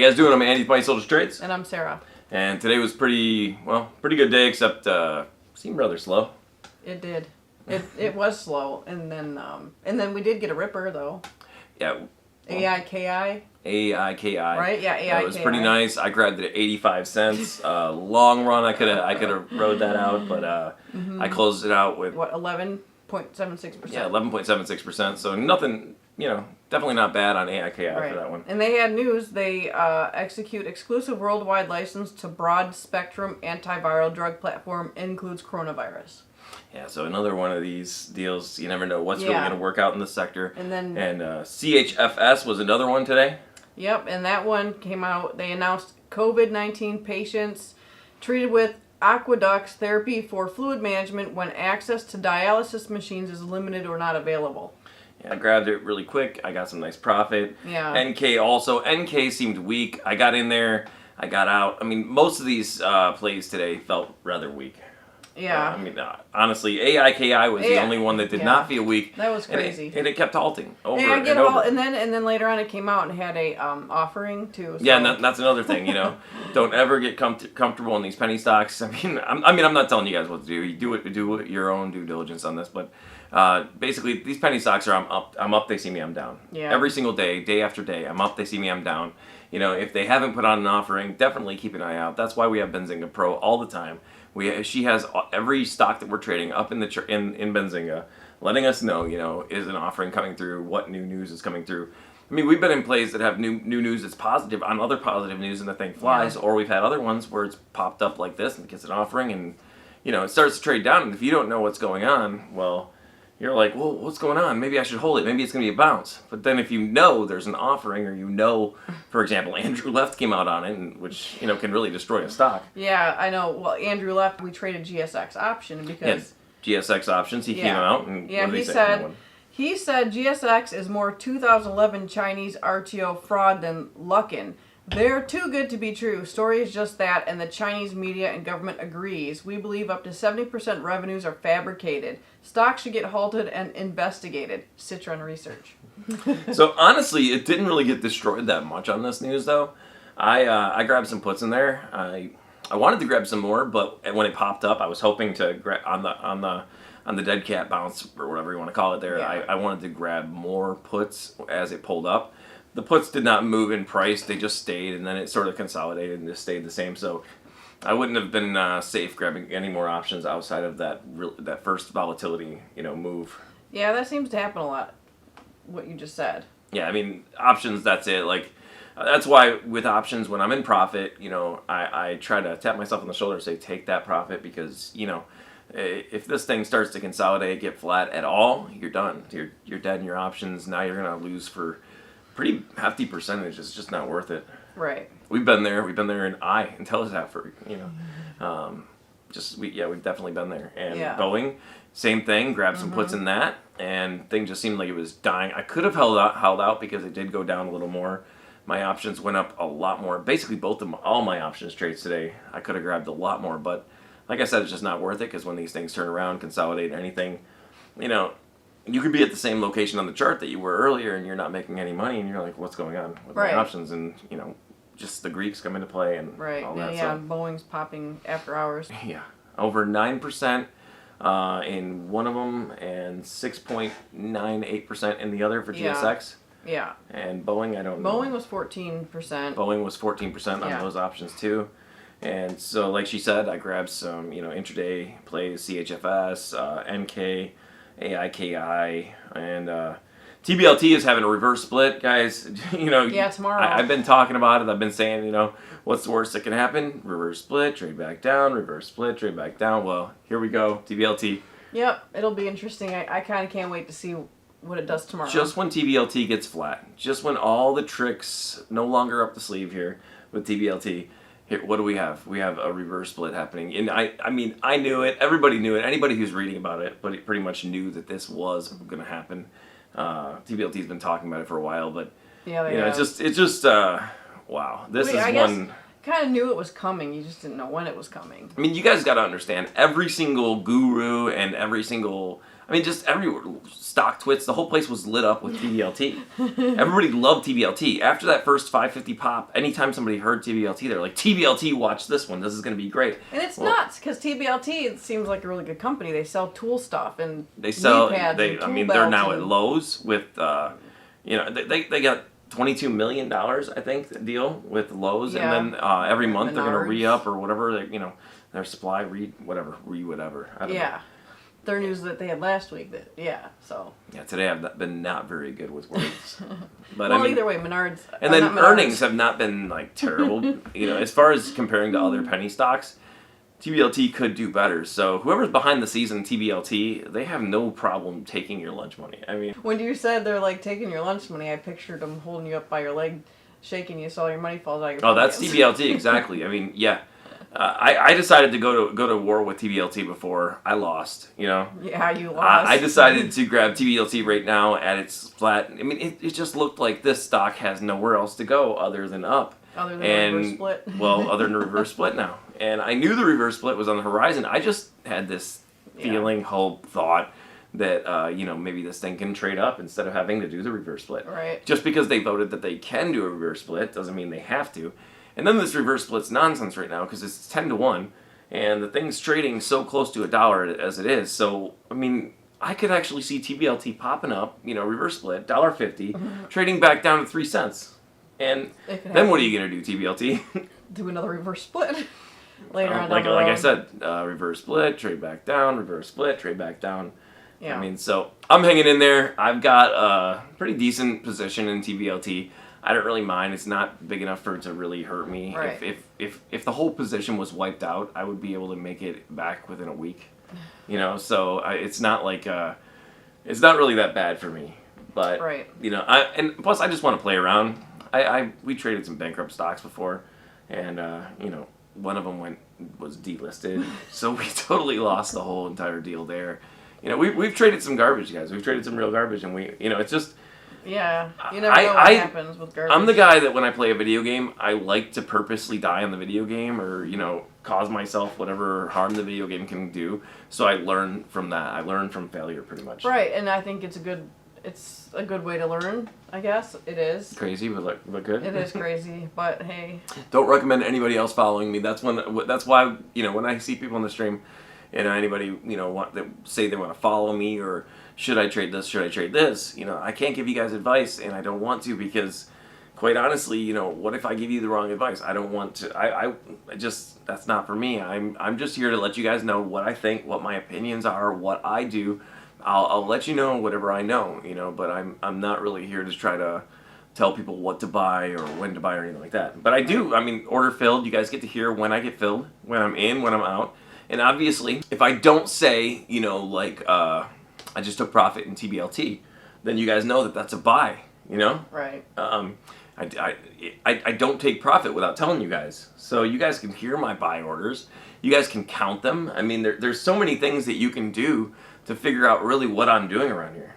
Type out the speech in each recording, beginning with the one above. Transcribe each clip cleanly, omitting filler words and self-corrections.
you guys doing? I'm Andy, Money Soldiers Trades. And I'm Sarah. And today was pretty good day, except seemed rather slow. It did. It was slow, and then we did get a ripper though. Yeah. AIKI. AIKI. Right? Yeah, AIKI. It was pretty nice. I grabbed it at 85 cents. Long run, I could have rode that out, but I closed it out with what, 11.76%. Yeah, 11.76%. So nothing, definitely not bad on AIKI for that one. And they had news. They execute exclusive worldwide license to broad spectrum antiviral drug platform, includes coronavirus. Yeah, so another one of these deals, you never know what's really going to work out in the sector. And then CHFS was another one today. Yep, and that one came out. They announced COVID-19 patients treated with aqueducts therapy for fluid management when access to dialysis machines is limited or not available. Yeah, I grabbed it really quick. I got some nice profit. Yeah. NK also. NK seemed weak. I got in there. I got out. I mean, most of these plays today felt rather weak. Yeah. Honestly, AIKI was the only one that did not feel weak. That was crazy. And it kept halting over and over. And then later on it came out and had a offering too. So. Yeah, and that's another thing. Don't ever get comfortable in these penny stocks. I'm not telling you guys what to do. You do your own due diligence on this, but basically these penny stocks are I'm up, they see me, I'm down. Yeah. Every single day after day, I'm up, they see me, I'm down. If they haven't put on an offering, definitely keep an eye out. That's why we have Benzinga Pro all the time. She has every stock that we're trading up in Benzinga, letting us know, is an offering coming through, what new news is coming through. We've been in plays that have new news that's positive on other positive news and the thing flies, or we've had other ones where it's popped up like this and it gets an offering and, it starts to trade down. And if you don't know what's going on, well, you're like, well, what's going on? Maybe I should hold it. Maybe it's going to be a bounce. But then if there's an offering, or for example, Andrew Left came out on it, which, can really destroy a stock. Yeah, I know. Well, Andrew Left, we traded GSX option because... Yeah, GSX options, he came out and what did he said GSX is more 2011 Chinese RTO fraud than Luckin. They're too good to be true. Story is just that, and the Chinese media and government agrees. We believe up to 70% revenues are fabricated. Stocks should get halted and investigated. Citron Research. So honestly, it didn't really get destroyed that much on this news, though. I grabbed some puts in there. I wanted to grab some more, but when it popped up, I was hoping to grab on the dead cat bounce or whatever you want to call it. There, yeah. I wanted to grab more puts as it pulled up. The puts did not move in price; they just stayed, and then it sort of consolidated and just stayed the same. So I wouldn't have been safe grabbing any more options outside of that first volatility, move. Yeah, that seems to happen a lot. What you just said. Yeah, options. That's it. That's why with options, when I'm in profit, I try to tap myself on the shoulder and say, take that profit because if this thing starts to consolidate, get flat at all, you're done. You're dead in your options. Now you're gonna lose for pretty hefty percentage. It's just not worth it. Right. We've been there in IntelliTap for we've definitely been there. And Boeing, same thing. Grabbed some puts in that, and thing just seemed like it was dying. I could have held out because it did go down a little more. My options went up a lot more. Basically, all my options trades today, I could have grabbed a lot more, but like I said, it's just not worth it because when these things turn around, consolidate anything, you could be at the same location on the chart that you were earlier and you're not making any money and you're like, what's going on with my options? And, just the Greeks come into play and all that. Yeah, Boeing's popping after hours. Yeah, over 9% in one of them and 6.98% in the other for GSX. Yeah. And Boeing, I don't know. Boeing was 14%. Boeing was 14% on those options too. And so, like she said, I grabbed some, intraday plays, CHFS, NK, AIKI, and TBLT is having a reverse split, guys. Yeah, tomorrow. I've been talking about it. I've been saying, what's the worst that can happen? Reverse split, trade back down, reverse split, trade back down. Well, here we go, TBLT. Yep, it'll be interesting. I kind of can't wait to see what it does tomorrow. Just when TBLT gets flat, just when all the tricks no longer up the sleeve here with TBLT. Here, what do we have? We have a reverse split happening. And I knew it. Everybody knew it. Anybody who's reading about it, but it pretty much knew that this was going to happen. TBLT's been talking about it for a while, but it's just wow. This is one. Kind of knew it was coming. You just didn't know when it was coming. You guys got to understand. Every single guru and every single I mean, just every stock twits, the whole place was lit up with TBLT. Everybody loved TBLT. After that first 550 pop, anytime somebody heard TBLT, they're like, TBLT, watch this one. This is going to be great. And it's nuts, because TBLT seems like a really good company. They sell tool stuff and they sell. knee pads and I tool mean, they're now belts at Lowe's with, they got $22 million, I think, deal with Lowe's, Yeah. and then every month they're going to Menards. re-up or whatever. Their supply whatever. I don't know. Their news that they had last week. So. Yeah, today I've been not very good with words. But Well, I mean, either way, Menards. and then not Menards. earnings have not been like terrible. As far as comparing to other penny stocks, TBLT could do better. So whoever's behind the scenes in TBLT, they have no problem taking your lunch money. I mean, When you said they're like taking your lunch money, I pictured them holding you up by your leg, shaking you so all your money falls out your oh, that's pockets. TBLT exactly. I mean, yeah. I decided to go to war with TBLT before I lost. Yeah, you lost. I decided to grab TBLT right now at its flat. I mean, it just looked like this stock has nowhere else to go other than up. Other than a reverse split. Well, other than a reverse split now. And I knew the reverse split was on the horizon. I just had this feeling, hope, thought that, maybe this thing can trade up instead of having to do the reverse split. Right. Just because they voted that they can do a reverse split doesn't mean they have to. And then this reverse split's nonsense right now because it's 10-1, and the thing's trading so close to $1 as it is. So, I mean, I could actually see TBLT popping up, reverse split, $1.50, trading back down to 3 cents. And then what are you going to do, TBLT? Do another reverse split later on. Like I said, reverse split, trade back down, reverse split, trade back down. Yeah. I mean, so I'm hanging in there. I've got a pretty decent position in TBLT. I don't really mind. It's not big enough for it to really hurt me. Right. If the whole position was wiped out, I would be able to make it back within a week. So it's not like it's not really that bad for me. But Right. and plus I just want to play around. We traded some bankrupt stocks before, and one of them was delisted, so we totally lost the whole entire deal there. We've traded some garbage, guys. We've traded some real garbage, and it's just. Yeah, you never know what happens with garbage. I'm the guy that when I play a video game, I like to purposely die on the video game or, cause myself whatever harm the video game can do. So I learn from that. I learn from failure pretty much. Right, and I think it's a good way to learn, I guess. It is. Crazy, but good. It is crazy, but hey. Don't recommend anybody else following me. That's why, when I see people on the stream, anybody, that say they want to follow me or should I trade this, should I trade this, I can't give you guys advice and I don't want to because quite honestly, what if I give you the wrong advice? I don't want to, I just, that's not for me. I'm just here to let you guys know what I think, what my opinions are, what I do. I'll let you know whatever I know, but I'm not really here to try to tell people what to buy or when to buy or anything like that. But I do, order filled. You guys get to hear when I get filled, when I'm in, when I'm out. And obviously, if I don't say, I just took profit in TBLT, then you guys know that that's a buy, Right. I don't take profit without telling you guys. So you guys can hear my buy orders. You guys can count them. There's so many things that you can do to figure out really what I'm doing around here.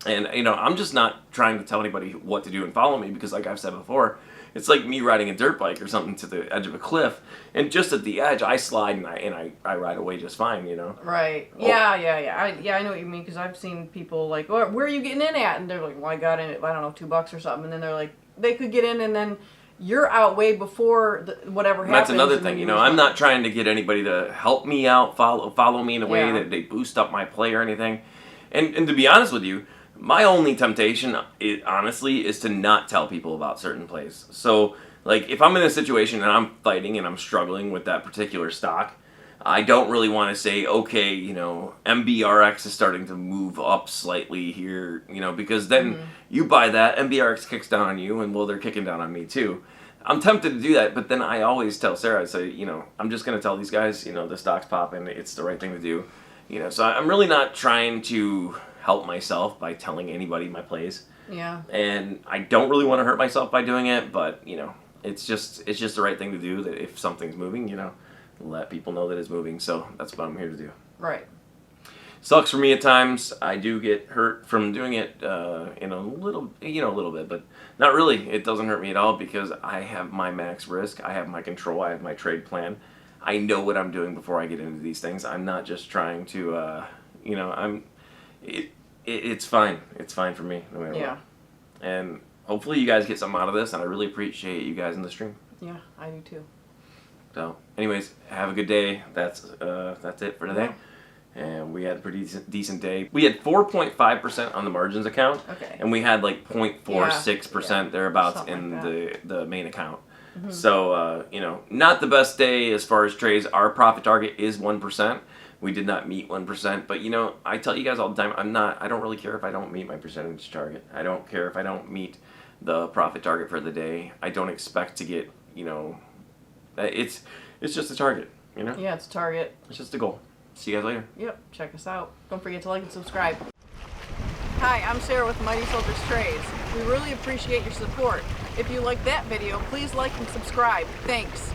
And, I'm just not trying to tell anybody what to do and follow me because like I've said before, it's like me riding a dirt bike or something to the edge of a cliff, and just at the edge, I slide and I ride away just fine, Right. Oh. Yeah. I know what you mean because I've seen people like, where are you getting in at? And they're like, well, I got in at, I don't know, $2 or something. And then they're like, they could get in and then you're out way before whatever happens. That's another thing, I'm not trying to get anybody to help me out, follow me in a way that they boost up my play or anything. And to be honest with you, my only temptation, honestly, is to not tell people about certain plays. So, like, if I'm in a situation and I'm fighting and I'm struggling with that particular stock, I don't really want to say, okay, MBRX is starting to move up slightly here, because then you buy that, MBRX kicks down on you, and, well, they're kicking down on me, too. I'm tempted to do that, but then I always tell Sarah, I say, I'm just going to tell these guys, the stock's popping, it's the right thing to do. So I'm really not trying to help myself by telling anybody my plays. Yeah. And I don't really want to hurt myself by doing it, but it's just the right thing to do. That if something's moving, let people know that it's moving. So that's what I'm here to do. Right. Sucks for me at times. I do get hurt from doing it in a little bit, but not really. It doesn't hurt me at all because I have my max risk. I have my control. I have my trade plan. I know what I'm doing before I get into these things. I'm not just trying to, It's fine. It's fine for me, no matter Yeah. what. And hopefully you guys get something out of this, and I really appreciate you guys in the stream. Yeah, I do too. So, anyways, have a good day. That's it for today. And we had a pretty decent day. We had 4.5% on the margins account, Okay. and we had like 0.46% thereabouts Something in like the main account. So, not the best day as far as trades. Our profit target is 1%. We did not meet 1%, but I tell you guys all the time, I don't really care if I don't meet my percentage target. I don't care if I don't meet the profit target for the day. I don't expect to get, it's just a target, Yeah, it's a target. It's just a goal. See you guys later. Yep, check us out. Don't forget to like and subscribe. Hi, I'm Sarah with Mighty Soldiers Trades. We really appreciate your support. If you like that video, please like and subscribe. Thanks.